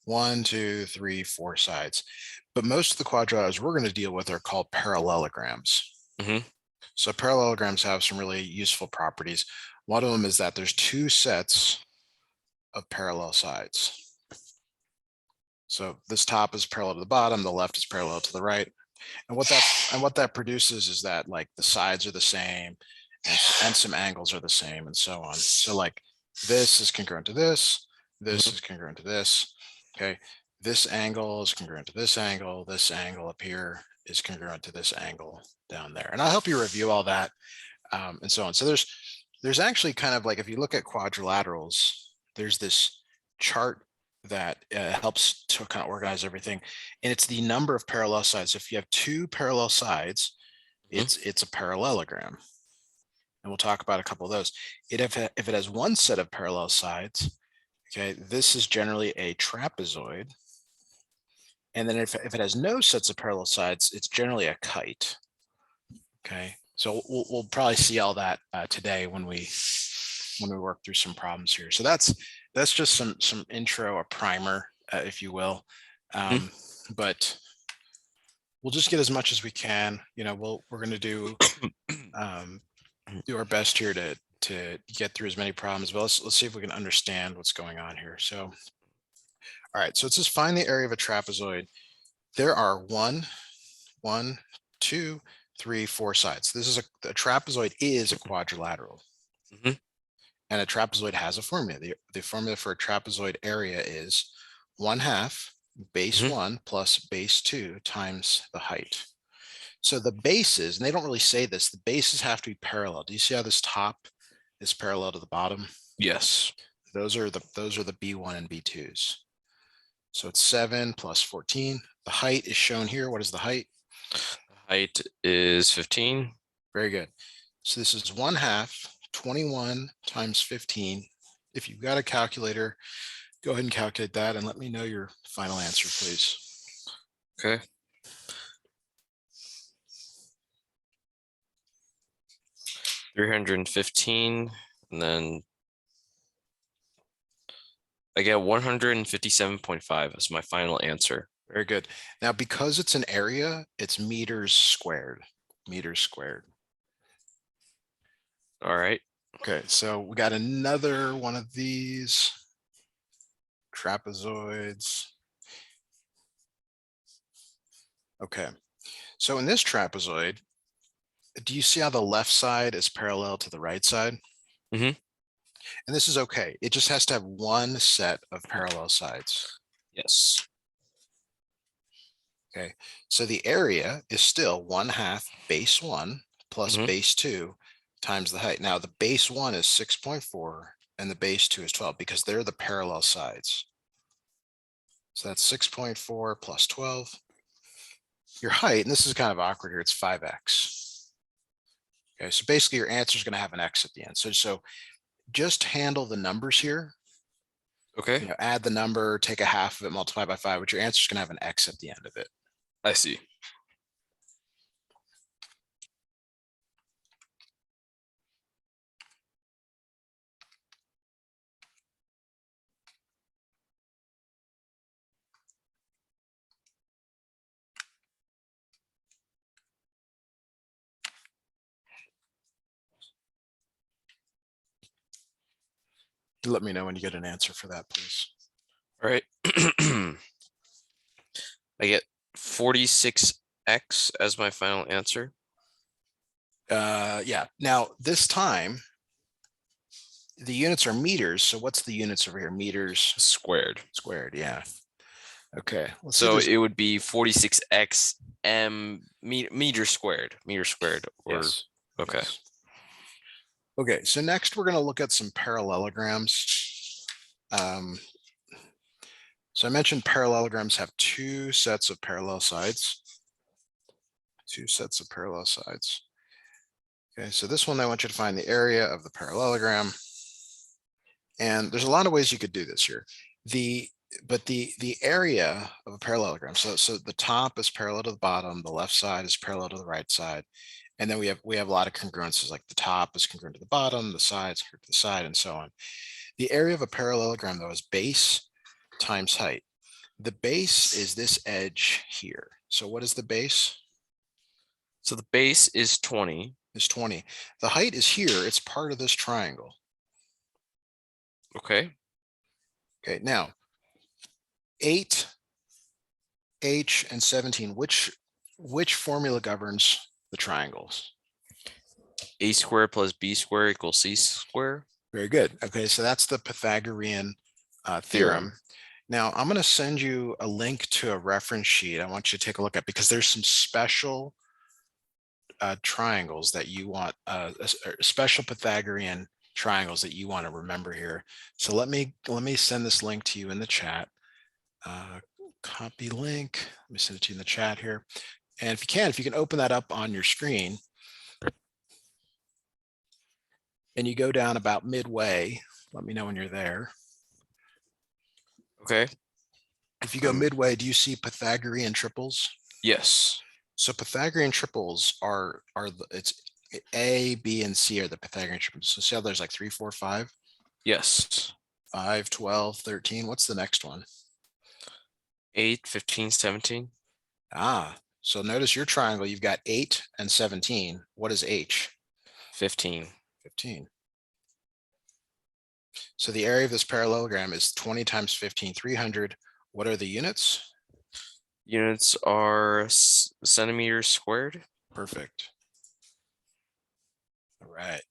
1, 2, 3, 4 sides. But most of the quadrilaterals we're going to deal with are called parallelograms. Mm-hmm. So parallelograms have some really useful properties. One of them is that there's two sets of parallel sides. So this top is parallel to the bottom, the left is parallel to the right. And what that produces is that like the sides are the same and some angles are the same and so on. So like this is congruent to this Mm-hmm. is congruent to this. Okay. This angle is congruent to this angle up here is congruent to this angle down there. And I'll help you review all that and so on. So there's actually kind of like, if you look at quadrilaterals, there's this chart that helps to kind of organize everything. And it's the number of parallel sides. If you have two parallel sides, it's a parallelogram. And we'll talk about a couple of those. If it has one set of parallel sides, okay, this is generally a trapezoid. And then if it has no sets of parallel sides, it's generally a kite. Okay, so we'll probably see all that today when we work through some problems here. So that's just some intro, a primer, if you will. But we'll just get as much as we can. You know, we're going to do our best here to get through as many problems. But let's see if we can understand what's going on here. So, all right. So it says find the area of a trapezoid. There are 1, 2, 3, 4 sides. This is a trapezoid is a quadrilateral. Mm-hmm. And a trapezoid has a formula. The formula for a trapezoid area is 1/2 base 1 plus base 2 times the height. So the bases, and they don't really say this, the bases have to be parallel. Do you see how this top is parallel to the bottom? Yes. Those are the B1 and B2s. So it's 7 plus 14. The height is shown here. What is the height? The height is 15. Very good. So this is 1/2 21 times 15. If you've got a calculator, go ahead and calculate that and let me know your final answer, please. Okay. $315, and then I get 157.5 as my final answer. Very good. Now, because it's an area, it's meters squared. Meters squared. All right. Okay, so we got another one of these trapezoids. Okay, so in this trapezoid, do you see how the left side is parallel to the right side? Mm-hmm. And this is okay. It just has to have one set of parallel sides. Yes. Okay, so the area is still 1/2 base 1 plus base 2 times the height. Now the base 1 is 6.4 and the base 2 is 12 because they're the parallel sides. So that's 6.4 plus 12. Your height, and this is kind of awkward here, it's 5x. Okay, so basically your answer is going to have an x at the end. So just handle the numbers here. Okay. You know, add the number, take a half of it, multiply by 5, but your answer is going to have an x at the end of it. I see. Let me know when you get an answer for that, please. All right. I get 46x as my final answer. Yeah. Now this time, the units are meters. So what's the units over here? Meters squared. Squared. Yeah. Okay. So it would be 46x meter squared. Or yes. Okay. Yes. Okay. So next we're going to look at some parallelograms. So I mentioned parallelograms have two sets of parallel sides. Two sets of parallel sides. Okay. So this one, I want you to find the area of the parallelogram. And there's a lot of ways you could do this here. But the area of a parallelogram, so the top is parallel to the bottom, the left side is parallel to the right side, and then we have a lot of congruences, like the top is congruent to the bottom, the side is congruent to the side, and so on. The area of a parallelogram, though, is base times height. The base is this edge here. So what is the base? So the base is 20. Is 20. The height is here. It's part of this triangle. Okay. Okay, now 8, h, and 17. Which formula governs the triangles? A squared plus B squared equals C squared. Very good. Okay, so that's the Pythagorean theorem. Now I'm going to send you a link to a reference sheet. I want you to take a look at, because there's some special triangles that you want, special Pythagorean triangles that you want to remember here. So let me send this link to you in the chat. Copy link. Let me send it to you in the chat here. And if you can open that up on your screen, and you go down about midway, let me know when you're there. Okay. If you go midway, do you see Pythagorean triples? Yes. So Pythagorean triples it's A, B, and C are the Pythagorean triples. So see how there's like 3, 4, 5? Yes. 5, 12, 13. What's the next one? 8, 15, 17. So notice your triangle, you've got 8 and 17. What is H? 15. 15. So the area of this parallelogram is 20 times 15, 300. What are the units? Units are centimeters squared. Perfect. All right.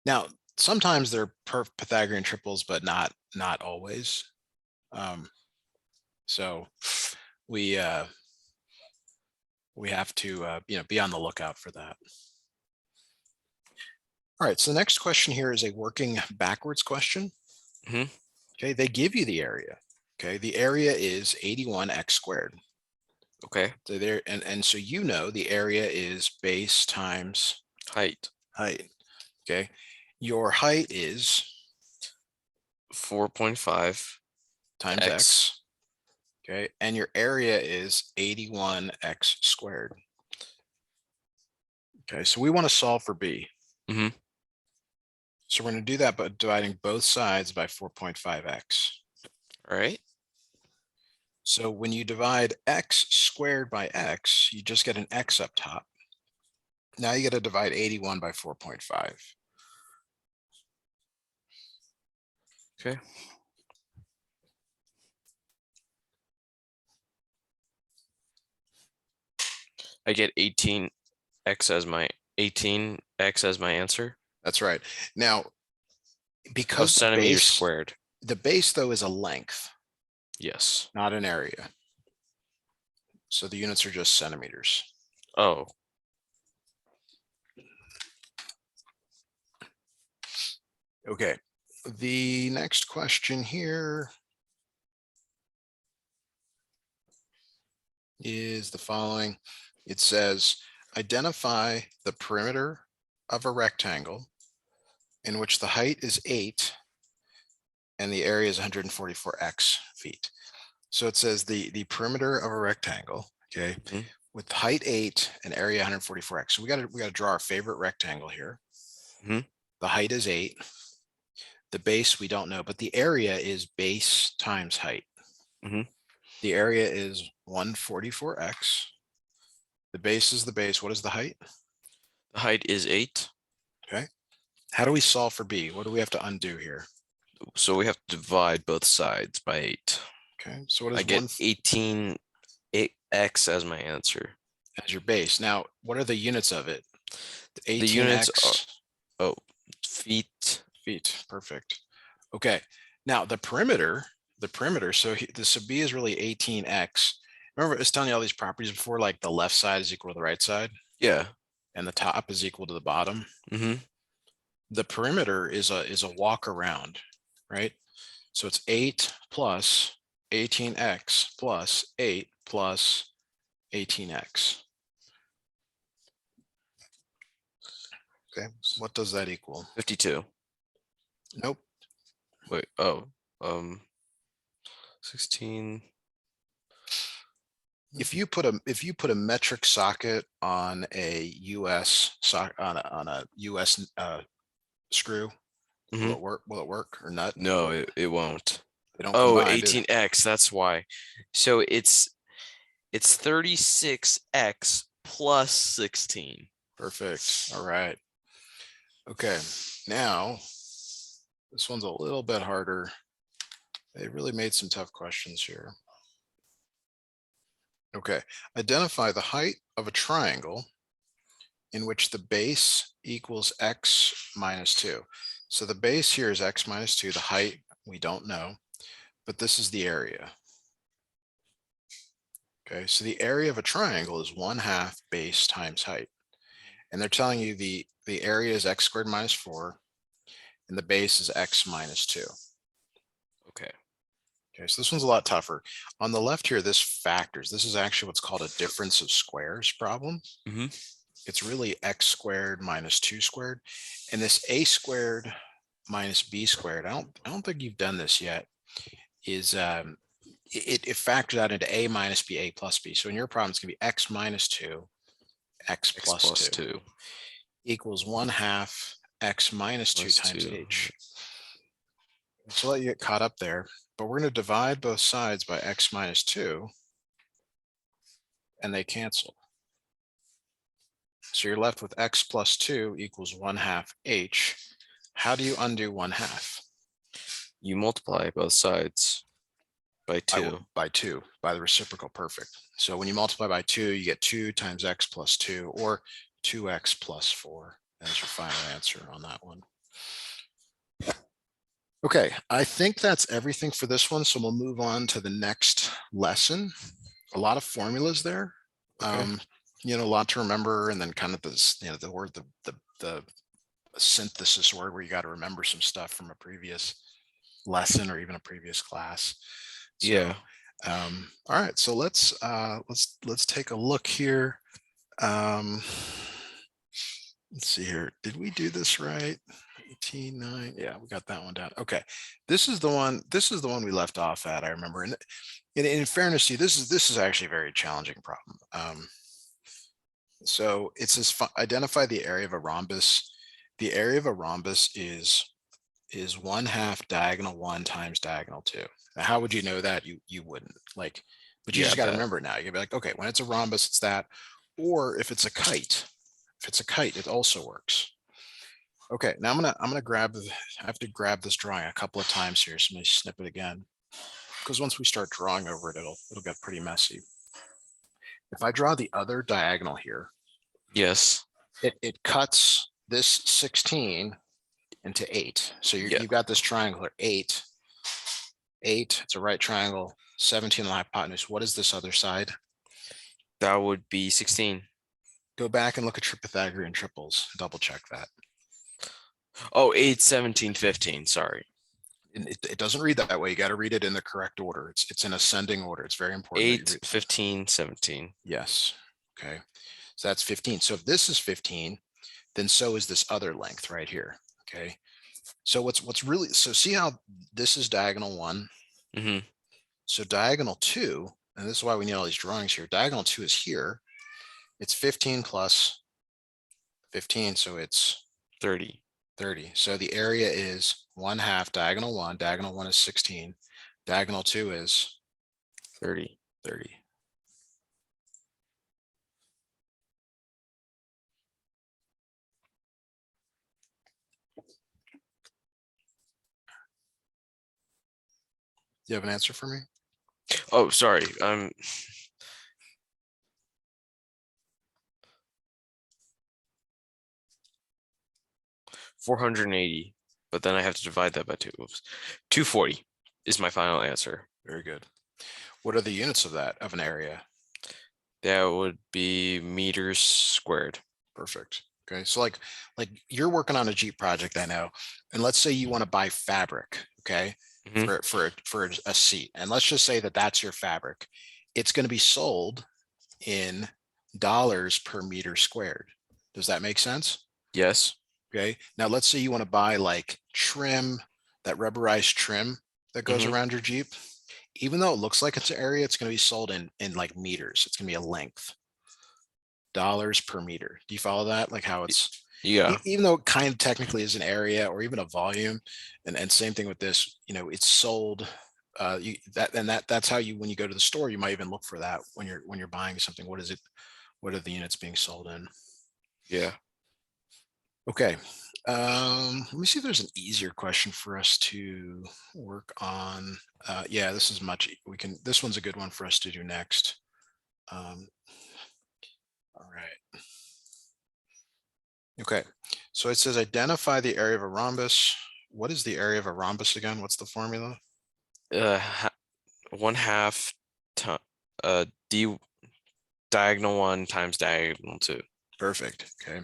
Now, sometimes they're Pythagorean triples, but not always. So we have to be on the lookout for that. All right, so the next question here is a working backwards question. Mhm. Okay, they give you the area. Okay, the area is 81x squared. Okay. So there, and so the area is base times Height. Okay, your height is 4.5 times x. Okay, and your area is 81x squared. Okay, so we want to solve for b. Mhm. So we're going to do that by dividing both sides by 4.5x. All right. So when you divide x squared by x, you just get an x up top. Now you got to divide 81 by 4.5. Okay. I get 18x as my answer. That's right. Now, because the centimeters base squared. The base, though, is a length, Yes. not an area. So the units are just centimeters. Oh. Okay. The next question here is the following. It says, identify the perimeter of a rectangle in which the height is 8 and the area is 144x feet. So it says the perimeter of a rectangle, okay, with height 8 and area 144x. So we got to draw our favorite rectangle here. The height is 8. The base we don't know, but the area is base times height. The area is 144x. The base is the base. What is the height? The height is 8. Okay. How do we solve for b? What do we have to undo here? So we have to divide both sides by 8. Okay. So what is I get 18x as my answer. As your base. Now, what are the units of it? The units are feet. Feet. Perfect. Okay. Now the perimeter. So b is really 18x. Remember, I was telling you all these properties before, like the left side is equal to the right side. Yeah. And the top is equal to the bottom. The perimeter is a walk around, right? So it's 8 plus 18x plus 8 plus 18x. Okay, what does that equal? 52. Nope. Wait, 16. If you put a metric socket on a US on a US screw, will it work or nut? No, it won't. They don't Oh, combine, do they? 18x, that's why. So it's 36x plus 16. Perfect. All right. Okay. Now, this one's a little bit harder. They really made some tough questions here. Okay. Identify the height of a triangle in which the base equals x minus 2. So the base here is x minus 2. The height, we don't know, but this is the area. Okay, so the area of a triangle is 1/2 base times height. And they're telling you the area is x squared minus 4, and the base is x minus 2. Okay. Okay, so this one's a lot tougher. On the left here, this factors. This is actually what's called a difference of squares problem. Mm-hmm. It's really x squared minus 2 squared. And this a squared minus b squared, I don't think you've done this yet, is it factors out into a minus b, a plus b. So in your problem, it's going to be x minus 2, x plus 2 equals 1/2 x minus 2 Plus times 2. h. So let you get caught up there, but we're going to divide both sides by x minus 2, and they cancel. So you're left with x plus 2 equals 1/2 h. How do you undo 1/2? You multiply both sides by 2. By 2, by the reciprocal, perfect. So when you multiply by 2, you get 2 times x plus 2, or 2x plus 4 as your final answer on that one. Okay, I think that's everything for this one. So we'll move on to the next lesson. A lot of formulas there. Okay. A lot to remember, and then kind of this, the word, the synthesis word where you got to remember some stuff from a previous lesson or even a previous class. So, Yeah. all right, so let's take a look here. Let's see here. Did we do this right? 18.9. Yeah, we got that one down. Okay, this is the one we left off at. I remember. And in fairness to you, this is actually a very challenging problem. So it says identify the area of a rhombus. The area of a rhombus is 1/2 diagonal 1 times diagonal 2. Now, how would you know that? You wouldn't, like, but you just got to remember it now. You'd be like, okay, when it's a rhombus, it's that. Or if it's a kite, it also works. Okay, now I'm gonna grab. I have to grab this drawing a couple of times here, so let me snip it again, because once we start drawing over it, it'll get pretty messy. If I draw the other diagonal here, Yes. it cuts this 16 into 8. So you've got this triangle here, 8. It's a right triangle, 17 on the hypotenuse. What is this other side? That would be 16. Go back and look at your Pythagorean triples. Double check that. Oh, 8, 17, 15. Sorry. It doesn't read that way. You got to read it in the correct order. It's in ascending order. It's very important. 8, 15, 17. Yes. Okay. So that's 15. So if this is 15, then so is this other length right here. Okay. So what's really, so see how this is diagonal 1. Mm-hmm. So diagonal 2, and this is why we need all these drawings here. Diagonal 2 is here. It's 15 plus 15, so it's 30. 30. So the area is 1/2 diagonal 1. Diagonal 1 is 16. Diagonal 2 is 30. 30. Do you have an answer for me? Oh, sorry. 480, but then I have to divide that by 2. Oops. 240 is my final answer. Very good. What are the units of that, of an area? That would be meters squared. Perfect. Okay, so like you're working on a Jeep project, I know, and let's say you want to buy fabric, okay, for a seat, and let's just say that that's your fabric. It's going to be sold in dollars per meter squared. Does that make sense? Yes. Okay. Now let's say you want to buy like trim, that rubberized trim that goes around your Jeep. Even though it looks like it's an area, it's going to be sold in like meters. It's going to be a length. Dollars per meter. Do you follow that? Like how it's, even though it kind of technically is an area or even a volume, and same thing with this, it's sold that's how you, when you go to the store, you might even look for that when you're buying something. What is it? What are the units being sold in? Yeah. Okay. Let me see if there's an easier question for us to work on. Yeah, this is this one's a good one for us to do next. All right. Okay. So it says identify the area of a rhombus. What is the area of a rhombus again? What's the formula? 1/2 d diagonal 1 times diagonal 2. Perfect. Okay.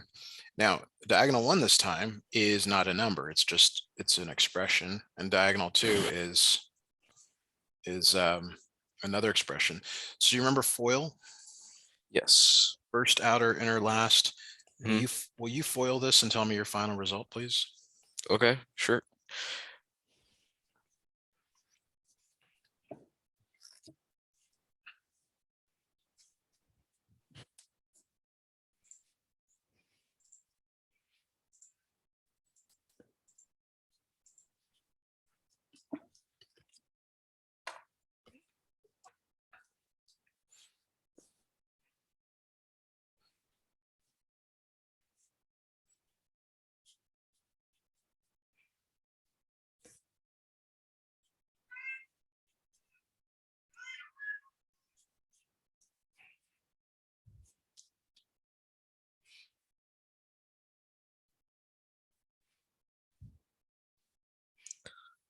Now, diagonal 1 this time is not a number. It's an expression, and diagonal 2 is another expression. So you remember FOIL? Yes. First, outer, inner, last. Mhm. Will you FOIL this and tell me your final result, please? Okay, sure.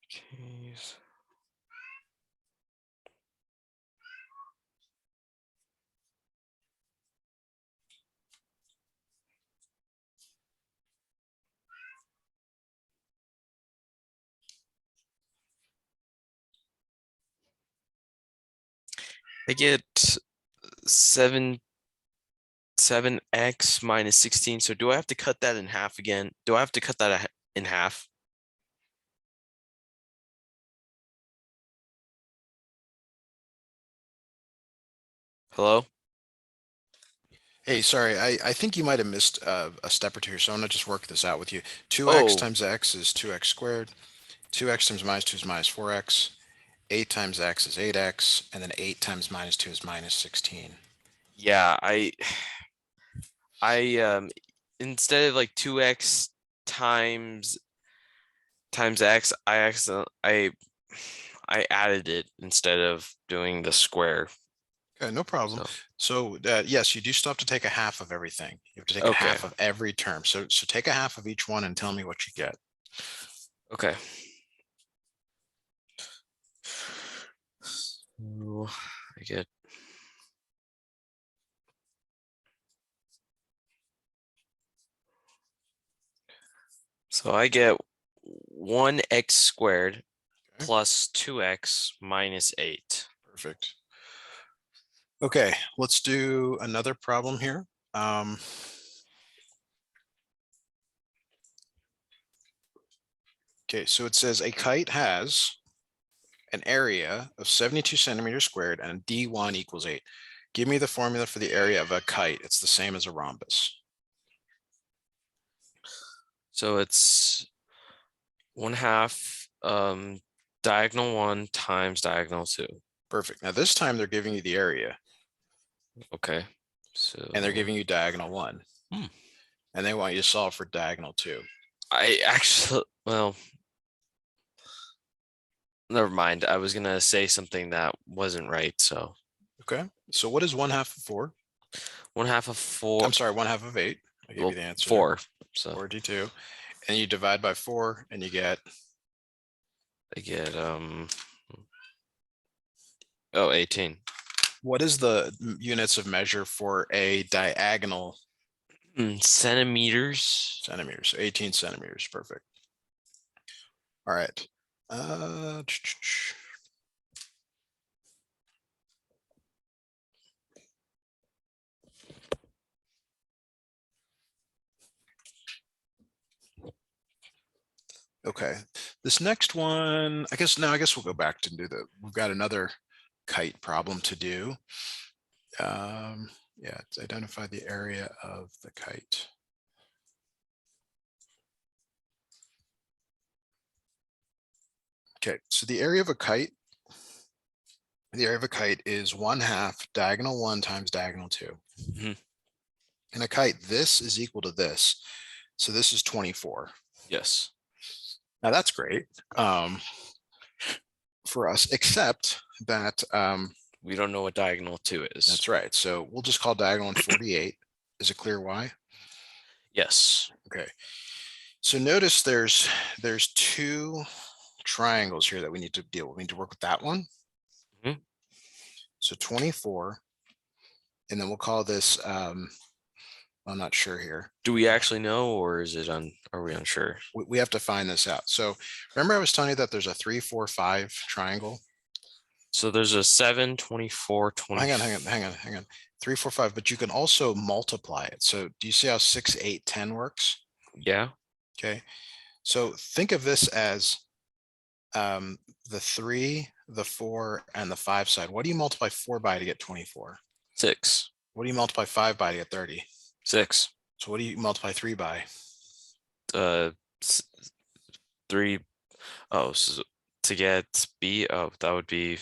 Jeez. I get 7x minus 16. So do I have to cut that in half again? Do I have to cut that in half? Hello? Hey, sorry, I think you might have missed a step or two here, so I'm gonna just work this out with you. 2x Oh, times x is 2x squared. 2x times minus 2 is minus 4x. 8 times x is 8x, and then 8 times minus 2 is minus 16. yeah, I instead of like 2x times x, I added it instead of doing the square. Okay, no problem. So So yes, you do still have to take a half of everything. You have to take a okay. half of every term. So take a half of each one and tell me what you get. Okay. So I get I get 1x squared Okay, plus 2x minus 8. perfect. Okay, let's do another problem here. Okay, so it says a kite has an area of 72 centimeters squared and d1 equals 8. Give me the formula for the area of a kite. It's the same as a rhombus. So it's 1/2 diagonal 1 times diagonal 2. Perfect. Now this time they're giving you the area Okay. and they're So giving you diagonal 1. Hmm. And they want you to solve for diagonal 2. I actually, well, never mind. I was gonna say something that wasn't right. So Okay, so what is 1/2 of 4? 1/2 of 4, I'm sorry, 1/2 of 8. I gave well, you the answer there. 4. So 4d2. And you divide by 4 and you get, I get 18. what is the units of measure for a diagonal Centimeters. centimeters? So 18 centimeters. Perfect. All right. Uh, Okay, this next one, I guess we'll go back to do we've got another kite problem to do. Yeah, it's identify the area of the kite. Okay, so the area of a kite the area of a kite is 1/2 diagonal 1 times diagonal 2. Mhm. In a kite, this is equal to this. So this is 24. Yes. Now that's great for us, except that We don't know what diagonal 2 is. that's right. So we'll just call diagonal 1 48. Is it clear why? Yes. Okay. So notice there's two triangles here that we need to deal with. We need to work with that one. Mhm. So 24, and then we'll call this, I'm not sure here. Do we actually know, or is it are we unsure? We have to find this out. So remember I was telling you that there's a 3, 4, 5 triangle. So there's a 7, 24, 20. Hang on. 3, 4, 5, but you can also multiply it. So do you see how 6, 8, 10 works? Yeah. Okay. So think of this as the 3, the 4, and the 5 side. What do you multiply 4 by to get 24? 6. What do you multiply 5 by to get 30? 6. So what do you multiply 3 by? 3. Oh, so to get B, that would be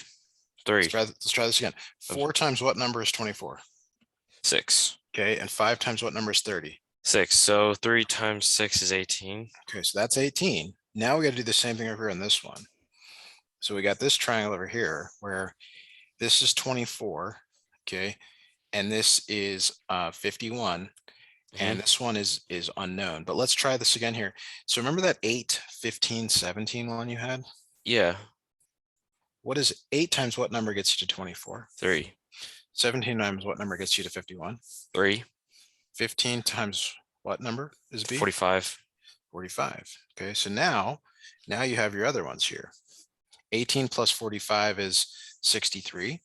3. Let's try this again. 4 times what number is 24? 6. Okay, and 5 times what number is 30? 6. So 3 times 6 is 18. Okay, so that's 18. Now we got to do the same thing over here in this one. So we got this triangle over here where this is 24, okay, and this is 51, and this one is unknown. But let's try this again here. So remember that 8, 15, 17 one you had? Yeah. What is 8 times what number gets you to 24? 3. 17 times what number gets you to 51? 3. 15 times what number is B? 45. 45. Okay, so now you have your other ones here. 18 plus 45 is 63.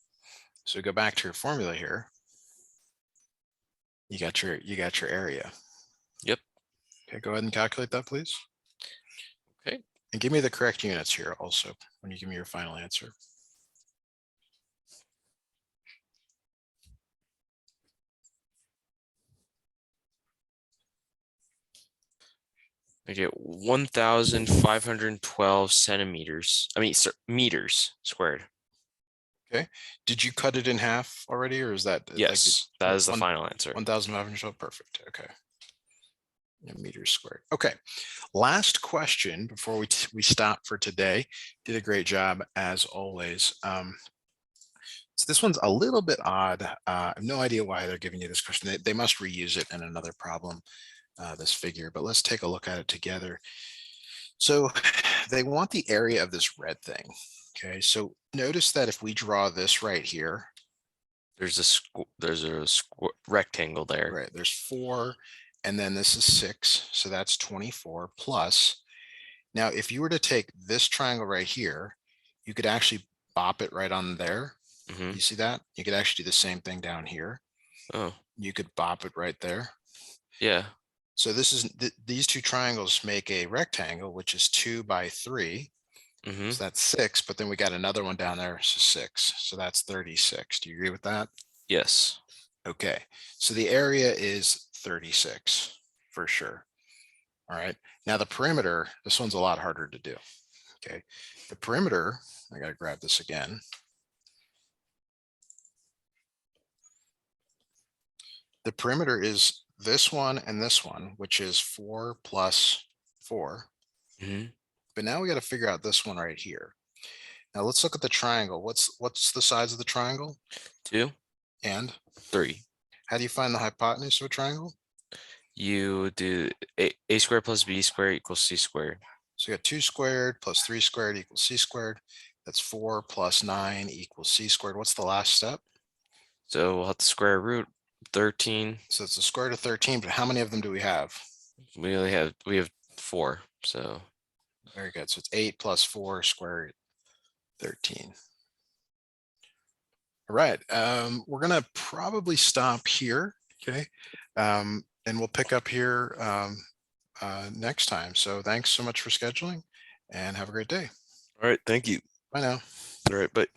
So go back to your formula here. You got your area. Yep. Okay, go ahead and calculate that, please. Okay. And give me the correct units here also when you give me your final answer. I get 1,512 centimeters. I mean, meters squared. Okay. Did you cut it in half already, or is that Yes, like that is the final answer. 1,512? Perfect. Okay. Meters squared. Okay. Last question before we stop for today. Did a great job as always. So this one's a little bit odd. I have no idea why they're giving you this question. They must reuse it in another problem, this figure, but let's take a look at it together. So they want the area of this red thing. Okay, so notice that if we draw this right here, there's a rectangle there. Right, there's 4, and then this is 6, so that's 24 plus. Now, if you were to take this triangle right here, you could actually bop it right on there. You see that? You could actually do the same thing down here. Oh, You could bop it right there. yeah. So this is these two triangles make a rectangle, which is 2 by 3. So that's 6, but then we got another one down there, so 6. So that's 36. Do you agree with that? Yes. Okay, so the area is 36 for sure. All right, now the perimeter, this one's a lot harder to do. Okay, the perimeter, I got to grab this again. The perimeter is this one and this one, which is 4 plus 4. But now we got to figure out this one right here. Now let's look at the triangle. What's the sides of the triangle? 2 and 3. How do you find the hypotenuse of a triangle? You do a squared plus b squared equals c squared. So you got 2 squared plus 3 squared equals c squared. That's 4 plus 9 equals c squared. What's the last step? So we'll have the square root 13. So it's the square root of 13, but how many of them do we have? We have 4. So very good. So it's 8 plus 4 square root 13. All right. We're going to probably stop here. Okay. And we'll pick up here next time. So thanks so much for scheduling and have a great day. all right, thank you. Bye now. All right, bye.